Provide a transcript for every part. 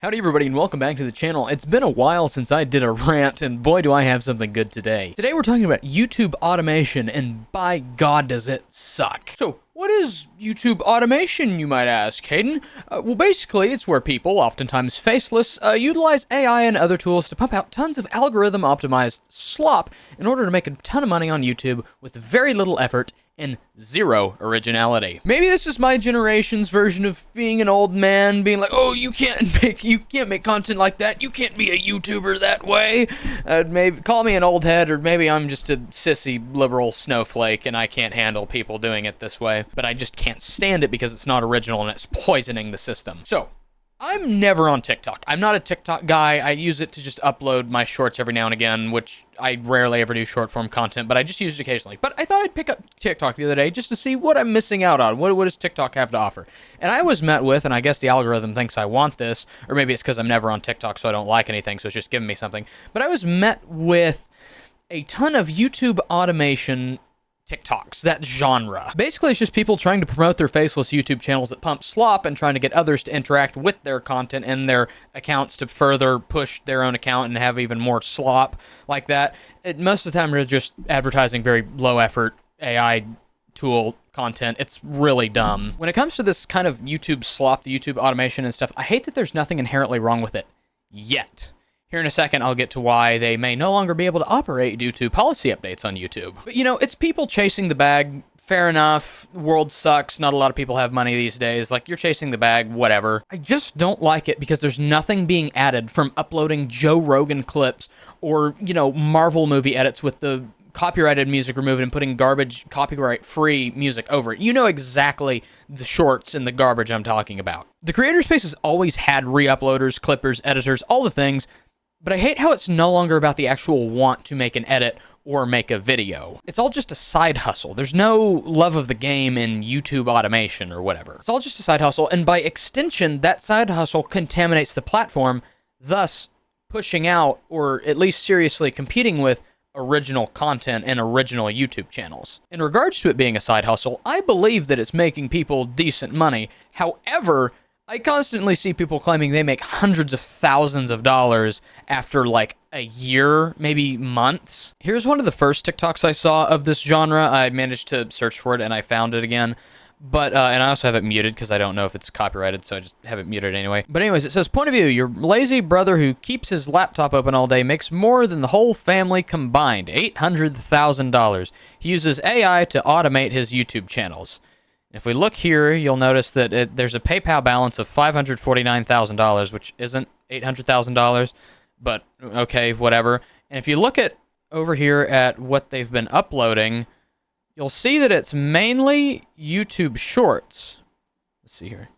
Howdy everybody and welcome back to the channel. It's been a while since I did a rant and boy do I have something good today. Today we're talking about YouTube automation and by God does it suck. So what is YouTube automation, you might ask, Hayden? Well basically it's where people, oftentimes faceless, utilize AI and other tools to pump out tons of algorithm optimized slop in order to make a ton of money on YouTube with very little effort and zero originality. Maybe this is my generation's version of being an old man, being like, oh, you can't make content like that. You can't be a YouTuber that way. Maybe call me an old head, or maybe I'm just a sissy liberal snowflake and I can't handle people doing it this way. But I just can't stand it because it's not original and it's poisoning the system. So I'm never on TikTok. I'm not a TikTok guy. I use it to just upload my shorts every now and again, which I rarely ever do short form content, but I just use it occasionally. But I thought I'd pick up TikTok the other day just to see what I'm missing out on. What does TikTok have to offer? And I was met with, and I guess the algorithm thinks I want this, or maybe it's because I'm never on TikTok so I don't like anything, so it's just giving me something. But I was met with a ton of YouTube automation TikToks, that genre. Basically, it's just people trying to promote their faceless YouTube channels that pump slop and trying to get others to interact with their content and their accounts to further push their own account and have even more slop like that. Most of the time, they're just advertising very low-effort AI tool content. It's really dumb. When it comes to this kind of YouTube slop, the YouTube automation and stuff, I hate that there's nothing inherently wrong with it yet. Here in a second, I'll get to why they may no longer be able to operate due to policy updates on YouTube. But, you know, it's people chasing the bag. Fair enough. The world sucks. Not a lot of people have money these days. Like, you're chasing the bag, whatever. I just don't like it because there's nothing being added from uploading Joe Rogan clips or, you know, Marvel movie edits with the copyrighted music removed and putting garbage, copyright-free music over it. You know exactly the shorts and the garbage I'm talking about. The creator space has always had re-uploaders, clippers, editors, all the things. But I hate how it's no longer about the actual want to make an edit or make a video. It's all just a side hustle. There's no love of the game in YouTube automation or whatever. It's all just a side hustle, and by extension, that side hustle contaminates the platform, thus pushing out, or at least seriously competing with, original content and original YouTube channels. In regards to it being a side hustle, I believe that it's making people decent money. However, I constantly see people claiming they make hundreds of thousands of dollars after like a year, maybe months. Here's one of the first TikToks I saw of this genre. I managed to search for it and I found it again. But, and I also have it muted because I don't know if it's copyrighted, so I just have it muted anyway. But anyways, it says, point of view, your lazy brother who keeps his laptop open all day makes more than the whole family combined, $800,000. He uses AI to automate his YouTube channels. If we look here, you'll notice that there's a PayPal balance of $549,000, which isn't $800,000, but okay, whatever. And if you look at over here at what they've been uploading, you'll see that it's mainly YouTube Shorts. Let's see here.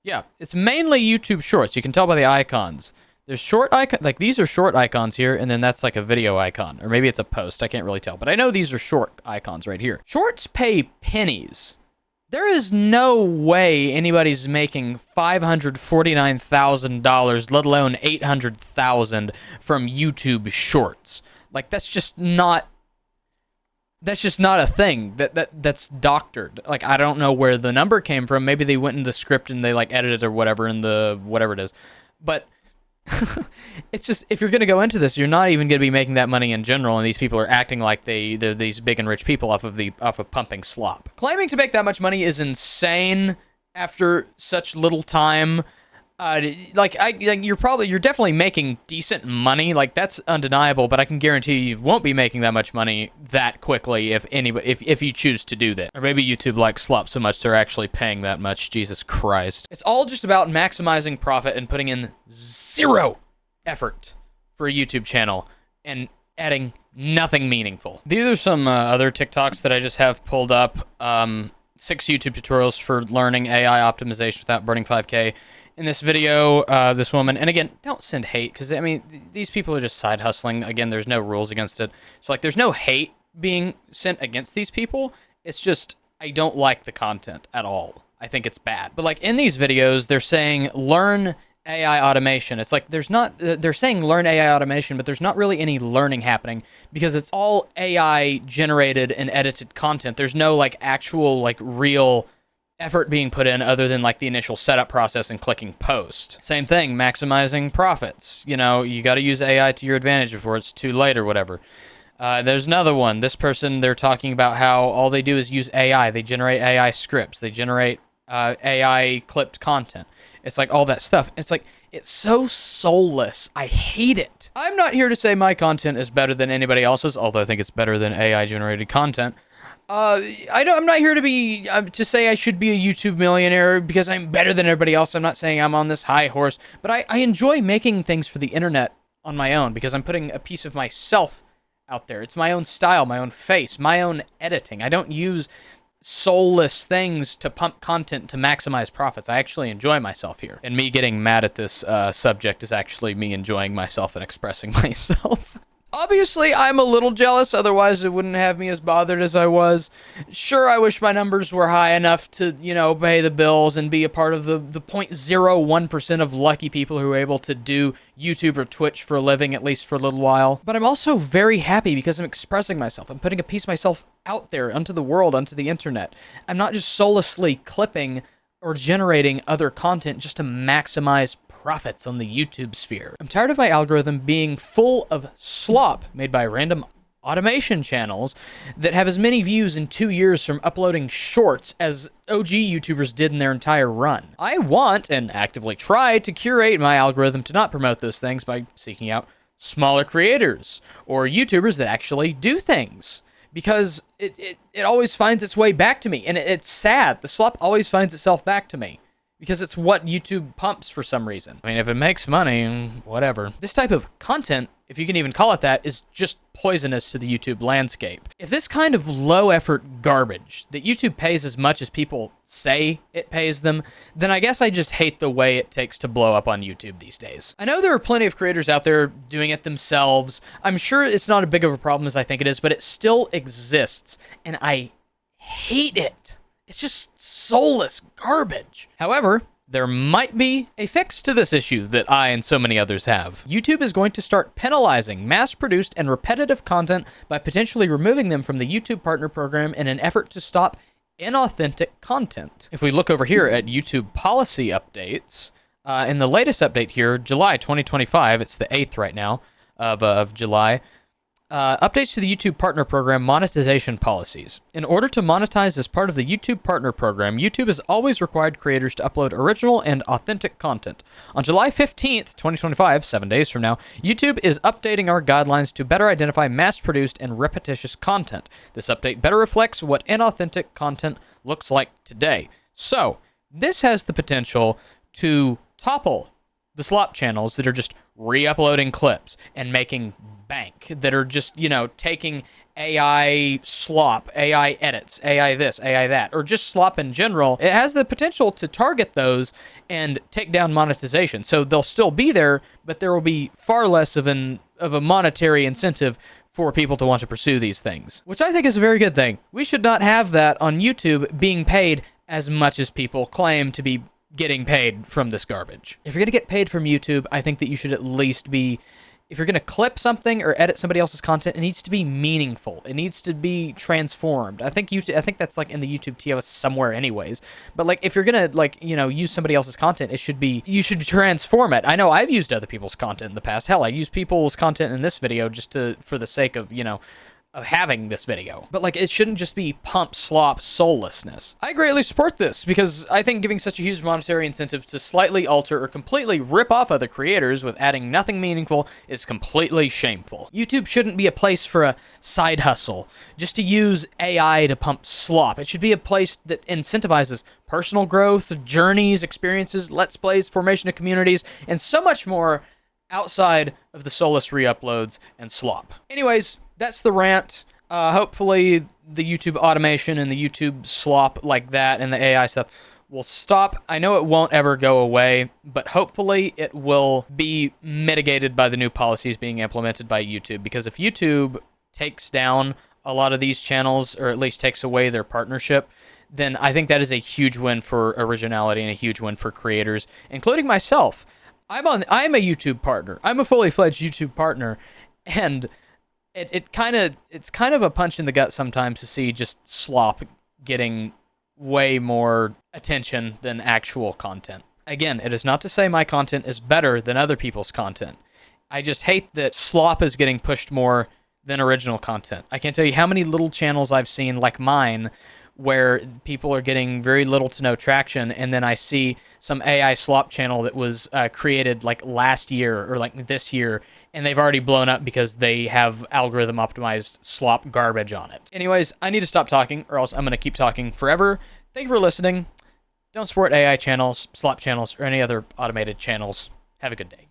Yeah, it's mainly YouTube Shorts. You can tell by the icons. There's short icon, like these are short icons here, and then that's like a video icon, or maybe it's a post. I can't really tell, but I know these are short icons right here. Shorts pay pennies. There is no way anybody's making $549,000, let alone $800,000 from YouTube Shorts. Like that's just not a thing. That's doctored. Like I don't know where the number came from. Maybe they went in the script and they like edited or whatever in the whatever it is. But it's just, if you're going to go into this, you're not even going to be making that money in general, and these people are acting like they're these big and rich people off of pumping slop. Claiming to make that much money is insane after such little time. You're definitely making decent money, like that's undeniable, but I can guarantee you won't be making that much money that quickly if you choose to do that. Or maybe YouTube likes slop so much they're actually paying that much. Jesus Christ. It's all just about maximizing profit and putting in zero effort for a YouTube channel and adding nothing meaningful. These are some other TikToks that I just have pulled up. 6 YouTube tutorials for learning AI optimization without burning 5K. In this video, this woman, and again, don't send hate, because, I mean, these people are just side hustling. Again, there's no rules against it. So, like, there's no hate being sent against these people. It's just, I don't like the content at all. I think it's bad. But, like, in these videos, they're saying, learn AI automation. It's like there's not, they're saying learn AI automation, but there's not really any learning happening because it's all AI generated and edited content. There's no like actual like real effort being put in other than like the initial setup process and clicking post. Same thing, maximizing profits. You know, you got to use AI to your advantage before it's too late or whatever. There's another one. This person, they're talking about how all they do is use AI. They generate AI scripts. They generate AI clipped content. It's like all that stuff. It's like, it's so soulless. I hate it. I'm not here to say my content is better than anybody else's, although I think it's better than AI generated content. I'm not here to say I should be a YouTube millionaire because I'm better than everybody else. I'm not saying I'm on this high horse, but I enjoy making things for the internet on my own because I'm putting a piece of myself out there. It's my own style, my own face, my own editing. I don't use soulless things to pump content to maximize profits. I actually enjoy myself here. And me getting mad at this subject is actually me enjoying myself and expressing myself. Obviously, I'm a little jealous, otherwise it wouldn't have me as bothered as I was. Sure, I wish my numbers were high enough to, you know, pay the bills and be a part of the 0.01% of lucky people who are able to do YouTube or Twitch for a living, at least for a little while. But I'm also very happy because I'm expressing myself. I'm putting a piece of myself out there, onto the world, onto the internet. I'm not just soullessly clipping or generating other content just to maximize profits on the YouTube sphere. I'm tired of my algorithm being full of slop made by random automation channels that have as many views in 2 years from uploading shorts as OG YouTubers did in their entire run. I want, and actively try, to curate my algorithm to not promote those things by seeking out smaller creators or YouTubers that actually do things. Because it always finds its way back to me, and it's sad. The slop always finds itself back to me. Because it's what YouTube pumps for some reason. I mean, if it makes money, whatever. This type of content, if you can even call it that, is just poisonous to the YouTube landscape. If this kind of low-effort garbage that YouTube pays as much as people say it pays them, then I guess I just hate the way it takes to blow up on YouTube these days. I know there are plenty of creators out there doing it themselves. I'm sure it's not as big of a problem as I think it is, but it still exists, and I hate it. It's just soulless garbage. However, there might be a fix to this issue that I and so many others have. YouTube is going to start penalizing mass-produced and repetitive content by potentially removing them from the YouTube Partner Program in an effort to stop inauthentic content. If we look over here at YouTube policy updates, in the latest update here, July 2025, it's the 8th right now of July, updates to the YouTube Partner Program monetization policies. In order to monetize as part of the YouTube Partner Program, YouTube has always required creators to upload original and authentic content. On July 15th, 2025, 7 days from now, YouTube is updating our guidelines to better identify mass-produced and repetitious content. This update better reflects what inauthentic content looks like today. So, this has the potential to topple the slop channels that are just re-uploading clips and making bank, that are just, you know, taking AI slop, AI edits, AI this, AI that, or just slop in general. It has the potential to target those and take down monetization. So they'll still be there, but there will be far less of a monetary incentive for people to want to pursue these things, which I think is a very good thing. We should not have that on YouTube being paid as much as people claim to be getting paid from this garbage. If you're going to get paid from YouTube, I think that you should at least be, if you're going to clip something or edit somebody else's content, it needs to be meaningful. It needs to be transformed. I think that's like in the YouTube TOS somewhere anyways. But like if you're going to like, you know, use somebody else's content, you should transform it. I know I've used other people's content in the past. Hell, I used people's content in this video just for the sake of, you know, of having this video. But like, it shouldn't just be pump, slop, soullessness. I greatly support this because I think giving such a huge monetary incentive to slightly alter or completely rip off other creators with adding nothing meaningful is completely shameful. YouTube shouldn't be a place for a side hustle, just to use AI to pump slop. It should be a place that incentivizes personal growth, journeys, experiences, let's plays, formation of communities, and so much more outside of the soulless re-uploads and slop. Anyways, that's the rant. Hopefully the YouTube automation and the YouTube slop like that and the AI stuff will stop. I know it won't ever go away, but hopefully it will be mitigated by the new policies being implemented by YouTube, because if YouTube takes down a lot of these channels, or at least takes away their partnership, then I think that is a huge win for originality and a huge win for creators, including myself. I'm a YouTube partner. I'm a fully fledged YouTube partner, and it's kind of a punch in the gut sometimes to see just slop getting way more attention than actual content. Again, it is not to say my content is better than other people's content. I just hate that slop is getting pushed more than original content. I can't tell you how many little channels I've seen like mine where people are getting very little to no traction, and then I see some AI slop channel that was created like last year or like this year, and they've already blown up because they have algorithm optimized slop garbage on it. Anyways, I need to stop talking or else I'm going to keep talking forever. Thank you for listening. Don't support AI channels, slop channels, or any other automated channels. Have a good day.